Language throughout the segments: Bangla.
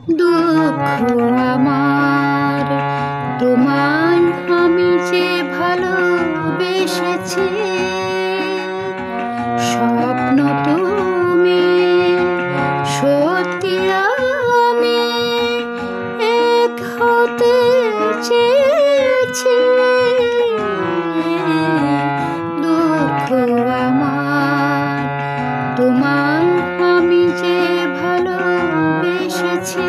দুঃখ আমার তোমায় আমি যে ভালোবেসেছি, স্বপ্ন তুমি সত্যি আমি এক হতে চেয়েছি। দুঃখ আমার তোমায় আমি যে ভালোবেসেছি,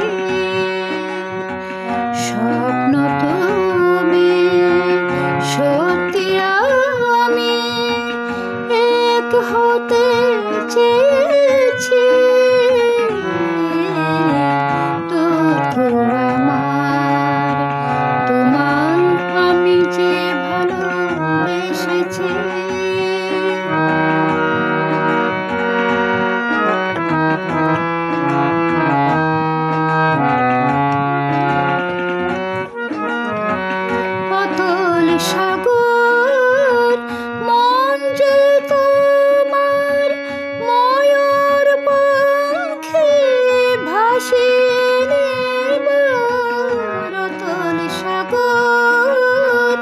স্বপ্ন তুমি সত্যি আমি এক হতে চেয়েছি। দুঃখ আমার তোমায় আমি যে ভালোবেসেছি। অতল সাগর মন যে তোমার ময়ূর পাখি ভাসিয়ে নেবার। অতল সাগর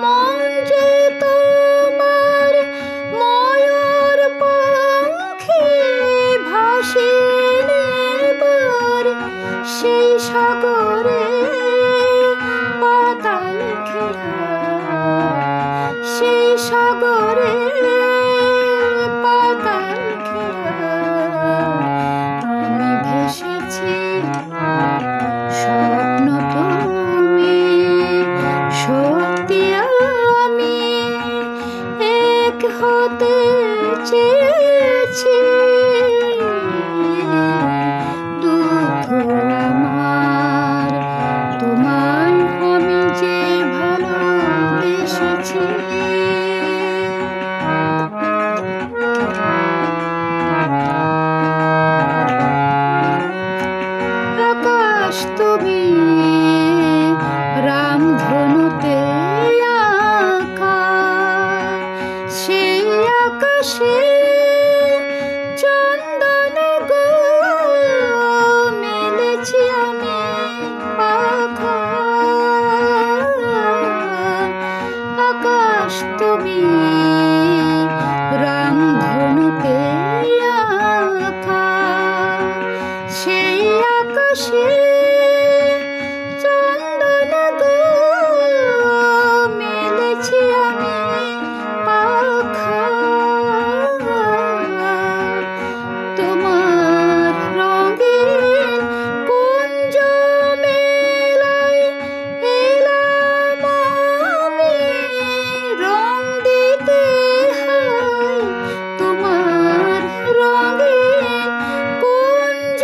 মন যে তোমার ময়ূর পাখি ভাসিয়ে নেবার। সেই সাগরে পাতাল খেলা, সেই সাগরে পাতাল খেলা আমি ভেসেছি। স্বপ্ন তুমি সত্যি আমি এক হতে চেয়েছি। দুঃখ আমার তোমায় আমি যে ভালোবেসেছি। আকাশ তুমি রামধনুতে আঁকা, সেই আকাশে চন্দন গো মেলেছি আমি পাখা। আকাশ তুমি রামধনুতে আঁকা, সেই আকাশে চন্দন গো মেলেছি আমি পাখা। তোমার রঙিন কুঞ্জ মেলায় এলাম আমি রং দিতে হয়। তোমার রঙিন কুঞ্জ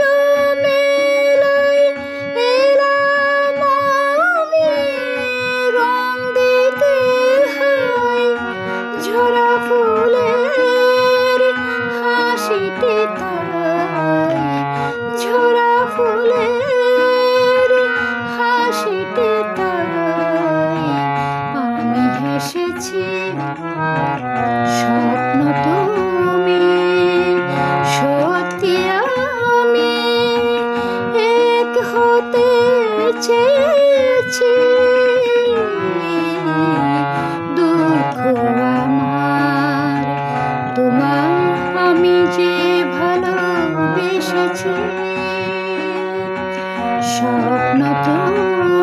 মেলায় এলাম আমি রং দিতে হয়। ঝরা ফুলের হাসিতে তাই, ঝরা ফুলের হাসিতে তাই আমি হেসেছি। স্বপ্ন তুমি সত্যি আমি এক হতে চেয়েছি। দুঃখ আমার তোমায় আমি যে ভালোবেসেছি। স্বপ্ন তুমি